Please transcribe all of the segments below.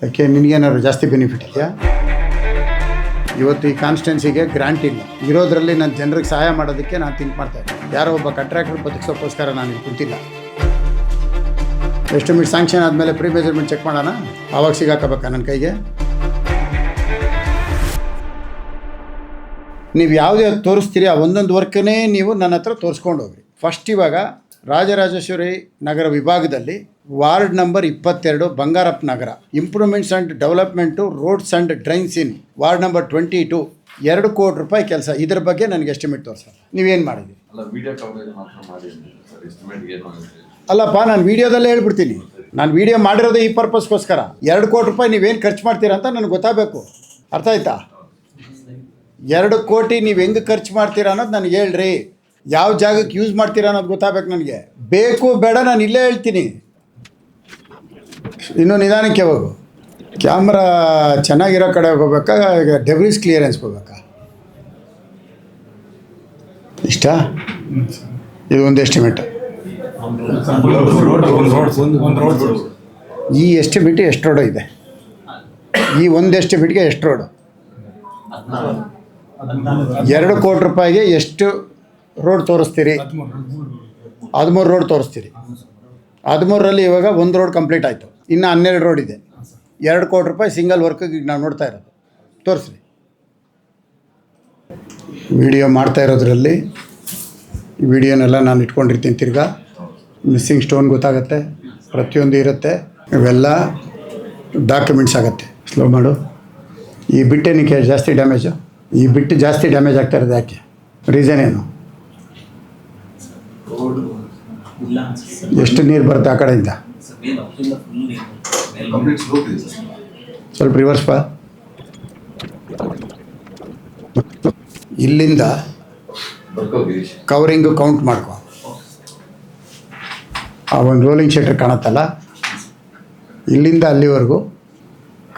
ಯಾಕೆ ನಿನಗೇನಾದ್ರು ಜಾಸ್ತಿ ಬೆನಿಫಿಟ್ ಇದೆಯಾ? ಇವತ್ತು ಈ ಕಾನ್ಸ್ಟಿಟ್ಯೂನ್ಸಿಗೆ ಗ್ರಾಂಟ್ ಇಲ್ಲ ಇರೋದ್ರಲ್ಲಿ ನಾನು ಜನರಿಗೆ ಸಹಾಯ ಮಾಡೋದಕ್ಕೆ ನಾನು ಥಿಂಕ್ ಮಾಡ್ತಾಯಿದ್ದೆ. ಯಾರೋ ಒಬ್ಬ ಕಾಂಟ್ರಾಕ್ಟರ್ ಬದುಕಿಸೋಕ್ಕೋಸ್ಕರ ನಾನು ಇಲ್ಲಿ ಕುಂತಿಲ್ಲ. ಎಸ್ಟಿಮೇಟ್ ಸ್ಯಾಂಕ್ಷನ್ ಆದಮೇಲೆ ಪ್ರೀ ಮೆಜರ್ಮೆಂಟ್ ಚೆಕ್ ಮಾಡೋಣ, ಆವಾಗ ಸಿಗಾಕಬೇಕಾ ನನ್ನ ಕೈಗೆ? ನೀವು ಯಾವುದೇ ತೋರಿಸ್ತೀರಿ ಆ ಒಂದೊಂದು ವರ್ಕನ್ನೇ ನೀವು ನನ್ನ ಹತ್ರ ತೋರಿಸ್ಕೊಂಡು ಹೋಗ್ರಿ. ಫಸ್ಟ್ ಇವಾಗ ರಾಜರಾಜೇಶ್ವರಿ ನಗರ ವಿಭಾಗದಲ್ಲಿ ward number 22 Bangarappa Nagar, improvements and development roads and drains in ward number 22, 2 ಕೋಟಿ ರೂಪಾಯಿ ಕೆಲಸ. ಇದ್ರ ಬಗ್ಗೆ ನನಗೆ ಎಸ್ಟಿಮೇಟ್ ತೋರಿಸಲ್ಲ. ನೀವೇನು ಮಾಡಿದ್ದೀರಿ? ಅಲ್ಲಪ್ಪ, ನಾನು ವೀಡಿಯೋದಲ್ಲೇ ಹೇಳ್ಬಿಡ್ತೀನಿ. ನಾನು ವೀಡಿಯೋ ಮಾಡಿರೋದೇ ಈ ಪರ್ಪಸ್ಗೋಸ್ಕರ. 2 ಕೋಟಿ ರೂಪಾಯಿ ನೀವೇನು ಖರ್ಚು ಮಾಡ್ತೀರಾ ಅಂತ ನನಗೆ ಗೊತ್ತಾಗಬೇಕು. ಅರ್ಥ ಆಯ್ತಾ? 2 ಕೋಟಿ ನೀವು ಹೆಂಗೆ ಖರ್ಚು ಮಾಡ್ತೀರಾ ಅನ್ನೋದು ನನಗೆ ಹೇಳ್ರಿ. ಯಾವ ಜಾಗಕ್ಕೆ ಯೂಸ್ ಮಾಡ್ತೀರಾ ಅನ್ನೋದು ಗೊತ್ತಾಗಬೇಕು ನನಗೆ. ಬೇಕು ಬೇಡ ನಾನು ಇಲ್ಲೇ ಹೇಳ್ತೀನಿ. ಇನ್ನೂ ನಿಧಾನಕ್ಕೆ ಹೋಗು. ಕ್ಯಾಮ್ರಾ ಚೆನ್ನಾಗಿರೋ ಕಡೆ ಹೋಗ್ಬೇಕಾ, ಈಗ ಡೆಬ್ರಿಸ್ ಕ್ಲಿಯರೆನ್ಸ್ ಹೋಗ್ಬೇಕಾ? ಇಷ್ಟ ಇದು ಒಂದು ಎಸ್ಟಿಮೇಟ್. ಈ ಎಸ್ಟಿಮೇಟ್ ಎಷ್ಟು ರೋಡು ಇದೆ? ಈ ಒಂದು ಎಸ್ಟಿಮೇಟ್ಗೆ ಎಷ್ಟು ರೋಡು? 2 ಕೋಟಿ ರೂಪಾಯಿಗೆ ಎಷ್ಟು ರೋಡ್ ತೋರಿಸ್ತೀರಿ? 13 ರೋಡ್ ತೋರಿಸ್ತೀರಿ. 13ರಲ್ಲಿ ಇವಾಗ 1 ರೋಡ್ ಕಂಪ್ಲೀಟ್ ಆಯಿತು, ಇನ್ನು 12 ರೋಡ್ ಇದೆ. 2 ಕೋಟಿ ರೂಪಾಯಿ ಸಿಂಗಲ್ ವರ್ಕಿಗೆ ಈಗ ನಾವು ನೋಡ್ತಾ ಇರೋದು. ತೋರಿಸ್ರಿ. ವಿಡಿಯೋ ಮಾಡ್ತಾ ಇರೋದ್ರಲ್ಲಿ ವಿಡಿಯೋನೆಲ್ಲ ನಾನು ಇಟ್ಕೊಂಡಿರ್ತೀನಿ. ತಿರ್ಗಾ ಮಿಸ್ಸಿಂಗ್ ಸ್ಟೋನ್ ಗೊತ್ತಾಗತ್ತೆ, ಪ್ರತಿಯೊಂದು ಇರುತ್ತೆ, ಇವೆಲ್ಲ ಡಾಕ್ಯುಮೆಂಟ್ಸ್ ಆಗುತ್ತೆ. ಸ್ಲೋ ಮಾಡು. ಈ ಬಿಟ್ಟೇನಕ್ಕೆ ಜಾಸ್ತಿ ಡ್ಯಾಮೇಜು? ಈ ಬಿಟ್ಟು ಜಾಸ್ತಿ ಡ್ಯಾಮೇಜ್ ಆಗ್ತಾ ಇರೋದು ಯಾಕೆ? ರೀಸನ್ ಏನು? ಎಷ್ಟು ನೀರು ಬರುತ್ತೆ ಆ ಕಡೆಯಿಂದ? ಸ್ವಲ್ಪ ರಿವರ್ಸ್ ಬಾ. ಇಲ್ಲಿಂದ ಕವರಿಂಗು ಕೌಂಟ್ ಮಾಡ್ಕೊ. ಆ ಒಂದು ರೋಲಿಂಗ್ ಶೀಟರ್ ಕಾಣುತ್ತಲ್ಲ, ಇಲ್ಲಿಂದ ಅಲ್ಲಿವರೆಗೂ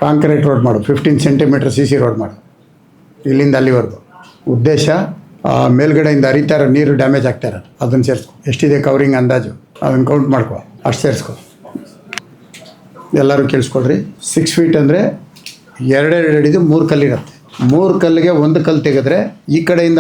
ಕಾಂಕ್ರೀಟ್ ರೋಡ್ ಮಾಡು. 15 ಸೆಂಟಿಮೀಟರ್ CC ರೋಡ್ ಮಾಡು ಇಲ್ಲಿಂದ ಅಲ್ಲಿವರೆಗೂ. ಉದ್ದೇಶ ಮೇಲ್ಗಡೆಯಿಂದ ಹರಿತಾ ಇರೋ ನೀರು ಡ್ಯಾಮೇಜ್ ಆಗ್ತಾ ಇರೋದು, ಅದನ್ನು ಸೇರಿಸ್ಕೊ. ಎಷ್ಟಿದೆ ಕವರಿಂಗ್ ಅಂದಾಜು ಅದನ್ನು ಕೌಂಟ್ ಮಾಡ್ಕೊ, ಅಷ್ಟು ಸೇರಿಸ್ಕೊ. ಎಲ್ಲರೂ ಕೇಳಿಸ್ಕೊಳ್ರಿ. 6 ಫೀಟ್ ಅಂದರೆ 2 ಅಡಿದು 3 ಕಲ್ಲಿರುತ್ತೆ. 3 ಕಲ್ಲಿಗೆ 1 ಕಲ್ಲು ತೆಗೆದ್ರೆ ಈ ಕಡೆಯಿಂದ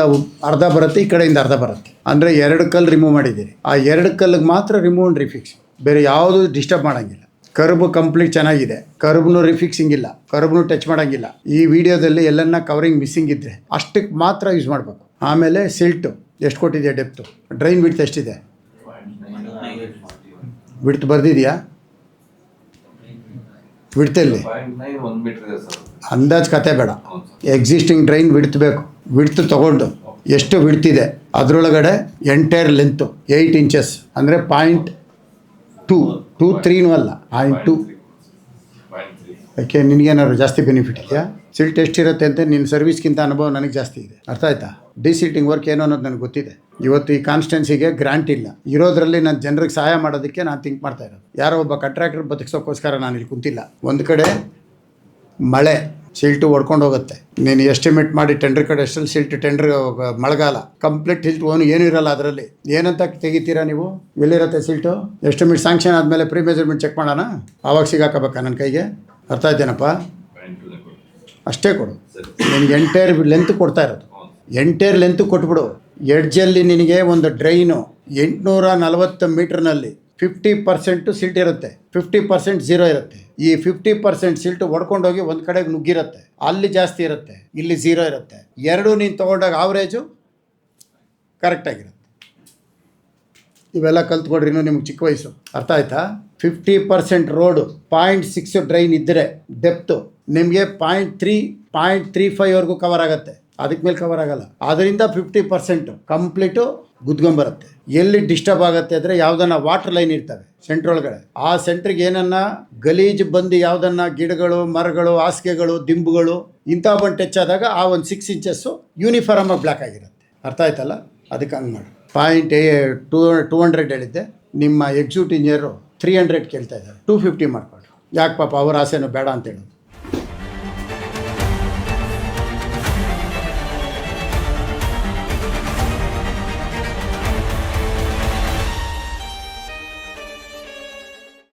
ಅರ್ಧ ಬರುತ್ತೆ, ಈ ಕಡೆಯಿಂದ ಅರ್ಧ ಬರುತ್ತೆ. ಅಂದರೆ 2 ಕಲ್ಲು ರಿಮೂವ್ ಮಾಡಿದ್ದೀರಿ. ಆ 2 ಕಲ್ಲಿಗೆ ಮಾತ್ರ ರಿಮೂವ್ ಆ್ಯಂಡ್ ರಿಫಿಕ್ಸ್, ಬೇರೆ ಯಾವುದೂ ಡಿಸ್ಟರ್ಬ್ ಮಾಡೋಂಗಿಲ್ಲ. ಕರ್ಬ್ ಕಂಪ್ಲೀಟ್ ಚೆನ್ನಾಗಿದೆ, ಕರ್ಬ್ನು ರಿಫಿಕ್ಸಿಂಗ್ ಇಲ್ಲ, ಕರ್ಬ್ನು ಟಚ್ ಮಾಡೋಂಗಿಲ್ಲ. ಈ ವಿಡಿಯೋದಲ್ಲಿ ಎಲ್ಲನ್ನ ಕವರಿಂಗ್ ಮಿಸ್ಸಿಂಗ್ ಇದ್ದರೆ ಅಷ್ಟಕ್ಕೆ ಮಾತ್ರ ಯೂಸ್ ಮಾಡಬೇಕು. ಆಮೇಲೆ ಸಿಲ್ಟು ಎಷ್ಟು ಕೊಟ್ಟಿದೆಯಾ, ಡೆಪ್ತು, ಡ್ರೈನ್ ಬಿಡ್ತು ಎಷ್ಟಿದೆ, ಬಿಡ್ತು ಬರ್ದಿದೆಯಾ? ಬಿಡ್ತಲ್ಲಿ ಅಂದಾಜು ಕತೆ ಬೇಡ, ಎಕ್ಸಿಸ್ಟಿಂಗ್ ಡ್ರೈನ್ ಬಿಡ್ತಬೇಕು. ಬಿಡ್ತು ತೊಗೊಂಡು ಎಷ್ಟು ಬಿಡ್ತಿದೆ ಅದರೊಳಗಡೆ ಎಂಟೈರ್ ಲೆಂತು 8 ಇಂಚಸ್ ಅಂದರೆ 0.223 ಅಲ್ಲ 0.2. ಯಾಕೆ ನಿನಗೇನಾದ್ರು ಜಾಸ್ತಿ ಬೆನಿಫಿಟ್ ಇದೆಯಾ? ಸಿಲ್ಟ್ ಎಷ್ಟಿರುತ್ತೆ ಅಂತ ನಿನ್ನ ಸರ್ವಿಸ್ಗಿಂತ ಅನುಭವ ನನಗೆ ಜಾಸ್ತಿ ಇದೆ. ಅರ್ಥ ಆಯ್ತಾ? ಡಿಸಿಲ್ಟಿಂಗ್ ವರ್ಕ್ ಏನು ಅನ್ನೋದು ನನಗೆ ಗೊತ್ತಿದೆ. ಇವತ್ತು ಈ ಕಾನ್ಸ್ಟಿಟ್ಯೂನ್ಸಿಗೆ ಗ್ರಾಂಟ್ ಇಲ್ಲ ಇರೋದ್ರಲ್ಲಿ ನಾನು ಜನರಿಗೆ ಸಹಾಯ ಮಾಡೋದಕ್ಕೆ ನಾನು ಥಿಂಕ್ ಮಾಡ್ತಾ ಇರೋದು. ಯಾರೋ ಒಬ್ಬ ಕಾಂಟ್ರಾಕ್ಟರ್ ಬದುಕಿಸೋಕ್ಕೋಸ್ಕರ ನಾನು ಇಲ್ಲಿ ಕುಂತಿಲ್ಲ. ಒಂದು ಕಡೆ ಮಳೆ ಸಿಲ್ಟು ಹೊಡ್ಕೊಂಡು ಹೋಗುತ್ತೆ. ನೀನು ಎಸ್ಟಿಮೇಟ್ ಮಾಡಿ ಟೆಂಡ್ರ್ ಕಡೆ ಎಷ್ಟಲ್ಲಿ ಸಿಲ್ಟ್ ಟೆಂಡ್ರ್ ಮಳೆಗಾಲ ಕಂಪ್ಲೀಟ್ ಸಿಲ್ಟ್ ಏನೂ ಇರಲ್ಲ. ಅದರಲ್ಲಿ ಏನಂತ ತೆಗಿತೀರಾ ನೀವು? ಎಲ್ಲಿರುತ್ತೆ ಸಿಲ್ಟು? ಎಸ್ಟಿಮೇಟ್ ಸ್ಯಾಂಕ್ಷನ್ ಆದಮೇಲೆ ಪ್ರೀ ಮೆಜರ್ಮೆಂಟ್ ಚೆಕ್ ಮಾಡೋಣ, ಆವಾಗ ಸಿಗಾಕಬೇಕಾ ನನ್ನ ಕೈಗೆ? ಅರ್ಥ ಆಯ್ತೇನಪ್ಪ? ಅಷ್ಟೇ ಕೊಡು. ನಿನಗೆ ಎಂಟೈರ್ ಲೆಂತ್ ಕೊಡ್ತಾ ಇರೋದು, ಎಂಟೈರ್ ಲೆಂತ್ ಕೊಟ್ಬಿಡು. ಎಡ್ಜಲ್ಲಿ ನಿನಗೆ ಒಂದು ಡ್ರೈನು 840 ಮೀಟ್ರ್ನಲ್ಲಿ 50% ಸಿಲ್ಟ್ ಇರುತ್ತೆ, 50% ಝೀರೋ ಇರುತ್ತೆ. ಈ 50% ಸಿಲ್ಟ್ ಹೊಡ್ಕೊಂಡೋಗಿ ಒಂದು ಕಡೆಗೆ ನುಗ್ಗಿರುತ್ತೆ, ಅಲ್ಲಿ ಜಾಸ್ತಿ ಇರುತ್ತೆ, ಇಲ್ಲಿ ಝೀರೋ ಇರುತ್ತೆ. ಎರಡೂ ನೀನು ತೊಗೊಂಡಾಗ ಆವ್ರೇಜು ಕರೆಕ್ಟಾಗಿರುತ್ತೆ. ಇವೆಲ್ಲ ಕಲ್ತ್ಕೊಡ್ರಿ, ಇನ್ನೂ ನಿಮ್ಗೆ ಚಿಕ್ಕ ವಯಸ್ಸು. ಅರ್ಥ ಆಯ್ತಾ? 50% ರೋಡು 0.6 ಡ್ರೈನ್ ಇದ್ದರೆ ಡೆಪ್ತು ನಿಮಗೆ 0.35ವರೆಗೂ ಕವರ್ ಆಗುತ್ತೆ, ಅದಕ್ಕೆ ಮೇಲೆ ಕವರ್ ಆಗಲ್ಲ. ಅದರಿಂದ 50% ಕಂಪ್ಲೀಟು ಗುದ್ಕೊಂಬರುತ್ತೆ. ಎಲ್ಲಿ ಡಿಸ್ಟರ್ಬ್ ಆಗುತ್ತೆ ಅಂದರೆ ಯಾವುದನ್ನ ವಾಟರ್ ಲೈನ್ ಇರ್ತವೆ ಸೆಂಟ್ರ್ ಒಳಗಡೆ, ಆ ಸೆಂಟ್ರಿಗೆ ಏನನ್ನ ಗಲೀಜು ಬಂದು ಯಾವುದನ್ನ ಗಿಡಗಳು, ಮರಗಳು, ಹಾಸಿಗೆಗಳು, ದಿಂಬುಗಳು ಇಂಥ ಬಂದು ಟಚ್ ಆದಾಗ ಆ ಒಂದು 6 ಇಂಚಸ್ಸು ಯೂನಿಫಾರ್ಮಾಗಿ ಬ್ಲ್ಯಾಕ್ ಆಗಿರುತ್ತೆ. ಅರ್ಥ ಆಯ್ತಲ್ಲ? ಅದಕ್ಕೆ ಹಂಗೆ ಮಾಡಿ. 200 ಹೇಳಿದ್ದೆ, ನಿಮ್ಮ ಎಕ್ಸಿಕ್ಯೂಟಿವ್ ಇಂಜಿನಿಯರು 300 ಕೇಳ್ತಾ ಇದ್ದಾರೆ. 250 ಮಾಡ್ಕೊಂಡು ಯಾಕೆ ಪಾಪ ಅವ್ರ ಆಸೆನೂ ಬೇಡ ಅಂತ ಹೇಳೋದು.